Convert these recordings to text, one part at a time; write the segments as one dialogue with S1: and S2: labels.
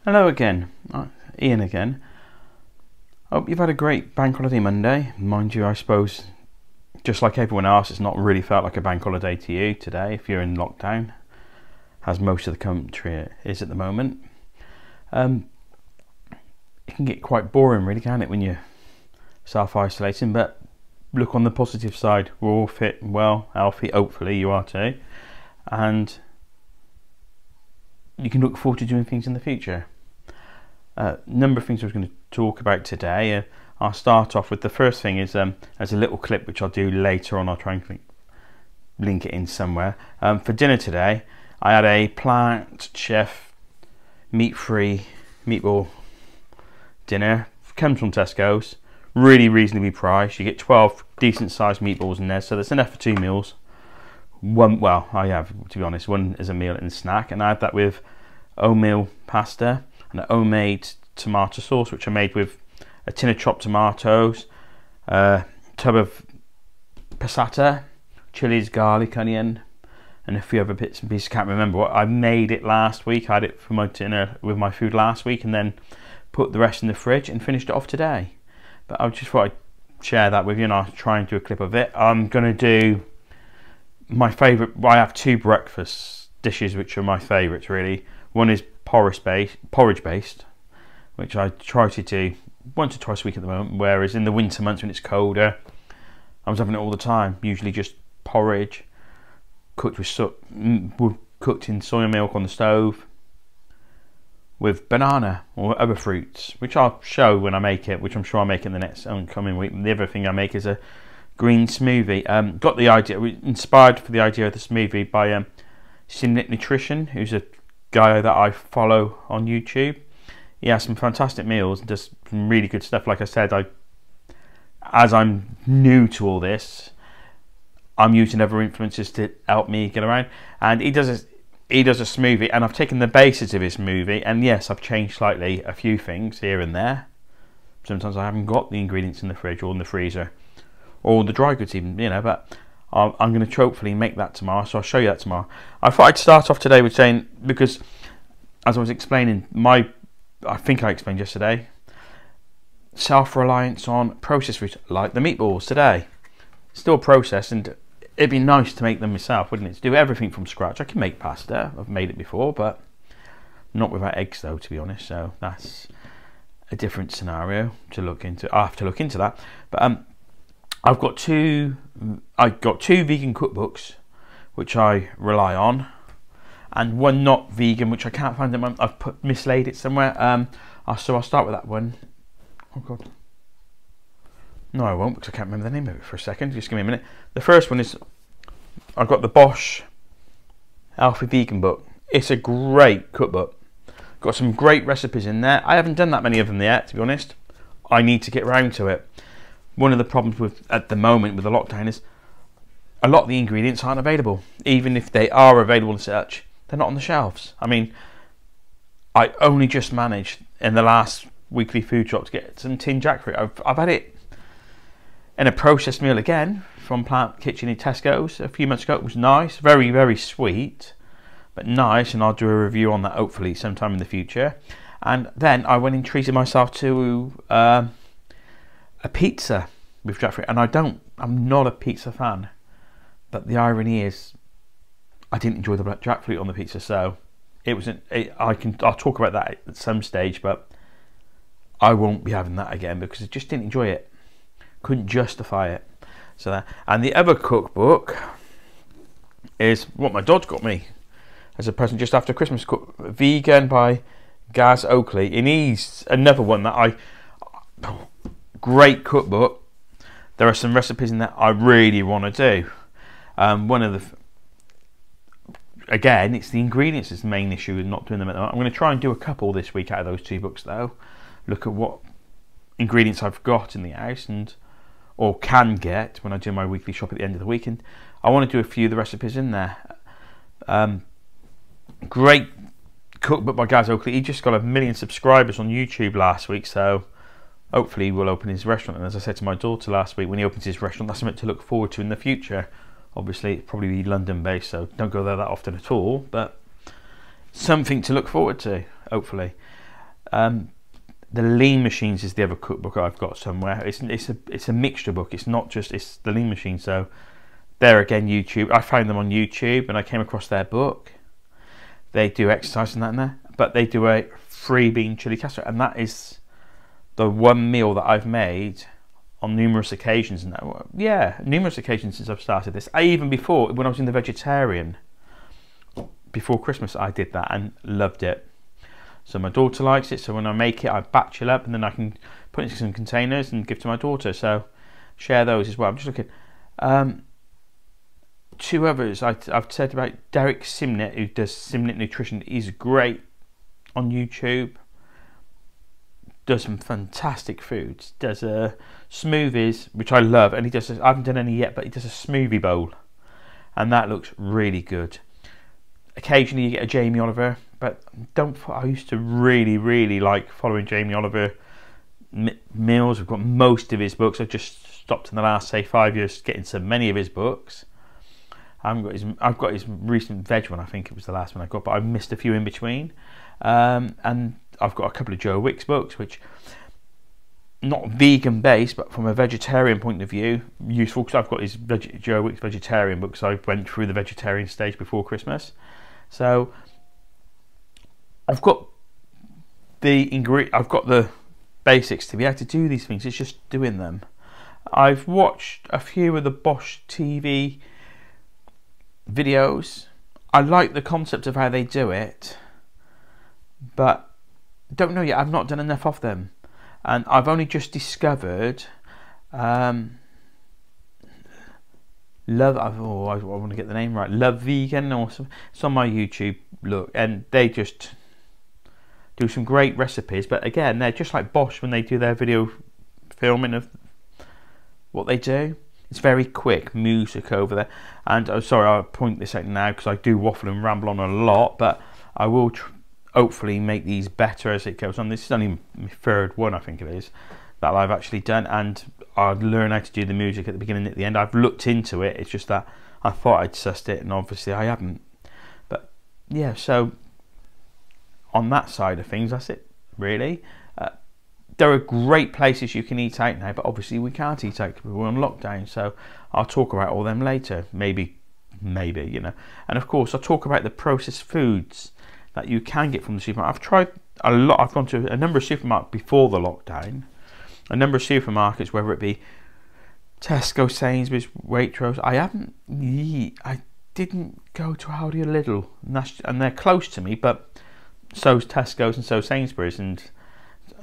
S1: Hello again, Ian again. Hope you've had a great bank holiday Monday. Mind you, I suppose, just like everyone else, it's not really felt like a bank holiday to you today if you're in lockdown, as most of the country is at the moment. It can get quite boring really, can it, when you're self-isolating, but look on the positive side. We're all fit and well, healthy, hopefully you are too, and you can look forward to doing things in the future. Number of things I was going to talk about today. I'll start off with the first thing is as a little clip which I'll do later on. I'll try and link it in somewhere. For dinner today, I had a Plant Chef meat-free meatball dinner. Comes from Tesco's. Really reasonably priced. You get 12 decent-sized meatballs in there, so that's enough for 2 meals. Well, I have, to be honest, one as a meal and snack, and I had that with oatmeal pasta and a homemade tomato sauce, which I made with a tin of chopped tomatoes, a tub of passata, chilies, garlic, onion, and a few other bits and pieces. Can't remember what. I made it last week. I had it for my dinner with my food last week, and then put the rest in the fridge and finished it off today. But I just thought I'd share that with you, and I'll try and do a clip of it. I'm going to do my favourite. I have 2 breakfast dishes which are my favourites really. One is porridge based, which I try to do once or twice a week at the moment, whereas in the winter months when it's colder, I was having it all the time. Usually just porridge cooked cooked in soya milk on the stove with banana or other fruits, which I'll show when I make it, which I'm sure I'll make in the next coming week. The other thing I make is a green smoothie. Got the idea, inspired for the idea of the smoothie by Simnit Nutrition, who's a guy that I follow on YouTube. He has some fantastic meals and does some really good stuff. Like I said, as I'm new to all this, I'm using other influencers to help me get around. And he does a smoothie, and I've taken the basis of his smoothie, and yes, I've changed slightly a few things here and there. Sometimes I haven't got the ingredients in the fridge or in the freezer, or the dry goods even, but I'm going to hopefully make that tomorrow, so I'll show you that tomorrow. I thought I'd start off today with saying, because as I was explaining, I think I explained yesterday, self-reliance on processed foods, like the meatballs today. Still processed, and it'd be nice to make them myself, wouldn't it? To do everything from scratch. I can make pasta, I've made it before, but not without eggs though, to be honest, so that's a different scenario to look into. I have to look into that. But I've got two vegan cookbooks which I rely on, and one not vegan which I can't find them. I've mislaid it somewhere. So I'll start with that one. Oh god, no I won't, because I can't remember the name of it for a second. Just give me a minute. The first one is, I've got the Bosch Healthy Vegan book. It's a great cookbook. Got some great recipes in there. I haven't done that many of them yet, to be honest. I need to get round to it. One of the problems at the moment with the lockdown is a lot of the ingredients aren't available. Even if they are available and such, they're not on the shelves. I mean, I only just managed in the last weekly food shop to get some tin jackfruit. I've had it in a processed meal again from Plant Kitchen in Tesco's a few months ago. It was nice, very, very sweet, but nice, and I'll do a review on that hopefully sometime in the future. And then I went and treated myself to a pizza with jackfruit, and I'm not a pizza fan, but the irony is I didn't enjoy the jackfruit on the pizza, so I'll talk about that at some stage, but I won't be having that again because I just didn't enjoy it, couldn't justify it. So that, and the other cookbook is what my dad got me as a present just after Christmas, Vegan by Gaz Oakley, and he's another one that great cookbook. There are some recipes in there I really want to do. Again, it's the ingredients is the main issue with not doing them at the moment. I'm going to try and do a couple this week out of those 2 books though. Look at what ingredients I've got in the house or can get when I do my weekly shop at the end of the week, and I want to do a few of the recipes in there. Great cookbook by Gaz Oakley. He just got 1 million subscribers on YouTube last week, so hopefully he will open his restaurant. And as I said to my daughter last week, when he opens his restaurant, that's something to look forward to in the future. Obviously it'll probably be London based, so don't go there that often at all, but something to look forward to, hopefully. The Lean Machines is the other cookbook I've got somewhere. It's a mixture book. It's not just, it's the Lean Machine. So there again, YouTube. I found them on YouTube and I came across their book. They do exercise and that in there, but they do a 3-bean chili casserole, and that is the one meal that I've made on numerous occasions. And numerous occasions since I've started this. Even before, when I was in the vegetarian, before Christmas, I did that and loved it. So my daughter likes it, so when I make it, I batch it up and then I can put it into some containers and give to my daughter. So share those as well. I'm just looking. 2 others I've said about Derek Simnett, who does Simnett Nutrition. He's great on YouTube. Does some fantastic foods. Does smoothies, which I love, and I haven't done any yet, but he does a smoothie bowl, and that looks really good. Occasionally you get a Jamie Oliver, but I used to really like following Jamie Oliver meals. I've got most of his books. I've just stopped in the last, say, 5 years getting so many of his books. I've got his recent veg one. I think it was the last one I got, but I missed a few in between. And I've got a couple of Joe Wicks books, which not vegan based, but from a vegetarian point of view, useful, because I've got his Joe Wicks vegetarian books. I went through the vegetarian stage before Christmas. So I've got the basics to be able to do these things. It's just doing them. I've watched a few of the Bosch TV videos. I like the concept of how they do it, but don't know yet. I've not done enough of them, and I've only just discovered I want to get the name right. Love Vegan or something. It's on my YouTube. Look, and they just do some great recipes. But again, they're just like Bosch when they do their video filming of what they do. It's very quick music over there. And sorry, I'll point this out now because I do waffle and ramble on a lot. But I will hopefully make these better as it goes on. This is only my 3rd one, I think it is, that I've actually done, and I'd learn how to do the music at the beginning and at the end. I've looked into it. It's just that I thought I'd sussed it, and obviously I haven't. But yeah, so on that side of things, that's it really. There are great places you can eat out now, but obviously we can't eat out because we're on lockdown. So I'll talk about all them later, maybe, you know. And of course, I'll talk about the processed foods that you can get from the supermarket. I've tried a lot. I've gone to a number of supermarkets before the lockdown. A number of supermarkets, whether it be Tesco, Sainsbury's, Waitrose. I didn't go to Aldi or Lidl, and they're close to me, but so's Tesco's and so's Sainsbury's and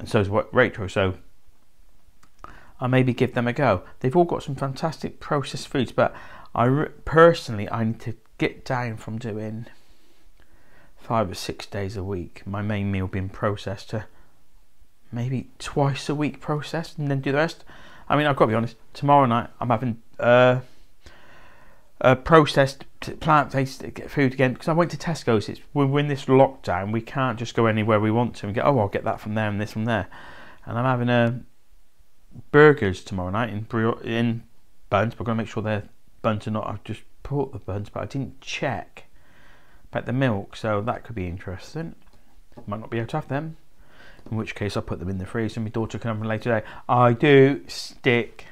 S1: so's Waitrose. So I'll maybe give them a go. They've all got some fantastic processed foods, but personally, I need to get down from doing 5 or 6 days a week, my main meal being processed, to maybe twice a week processed and then do the rest. I mean, I've got to be honest, tomorrow night I'm having processed plant-based food again, because I went to Tesco's. We're in this lockdown, we can't just go anywhere we want to and go, oh, I'll get that from there and this from there. And I'm having burgers tomorrow night in buns, but I'm going to make sure their buns are not, I've just bought the buns, but I didn't check about the milk, so that could be interesting. Might not be able to have them, in which case I'll put them in the freezer and my daughter can have them later today. I do stick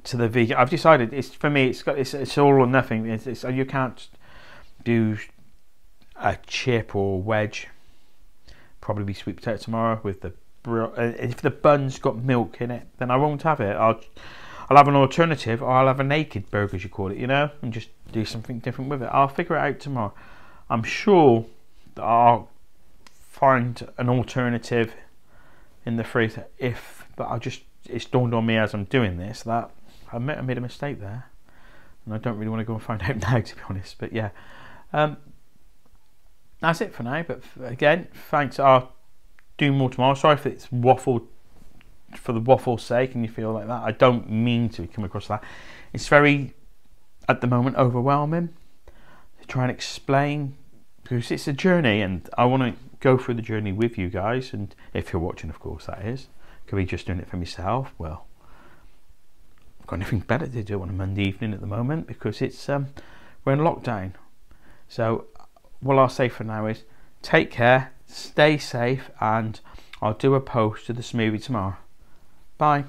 S1: to the vegan. I've decided for me it's all or nothing. You can't do a chip or wedge. Probably be sweet potato tomorrow with the if the bun's got milk in it, then I won't have it. I'll have an alternative, or I'll have a naked burger, as you call it, you know, and just do something different with it. I'll figure it out tomorrow. I'm sure that I'll find an alternative in the freezer but it's dawned on me as I'm doing this that I made a mistake there, and I don't really want to go and find out now, to be honest. But yeah, that's it for now. But again, thanks. I'll do more tomorrow. Sorry if it's waffle for the waffle's sake and you feel like that. I don't mean to come across that. It's very, at the moment, overwhelming to try and explain, because it's a journey and I want to go through the journey with you guys. And if you're watching, of course, that is. Could be just doing it for myself. Well, I've got anything better to do on a Monday evening at the moment, because it's we're in lockdown. So what I'll say for now is take care, stay safe, and I'll do a post of the smoothie tomorrow. Bye.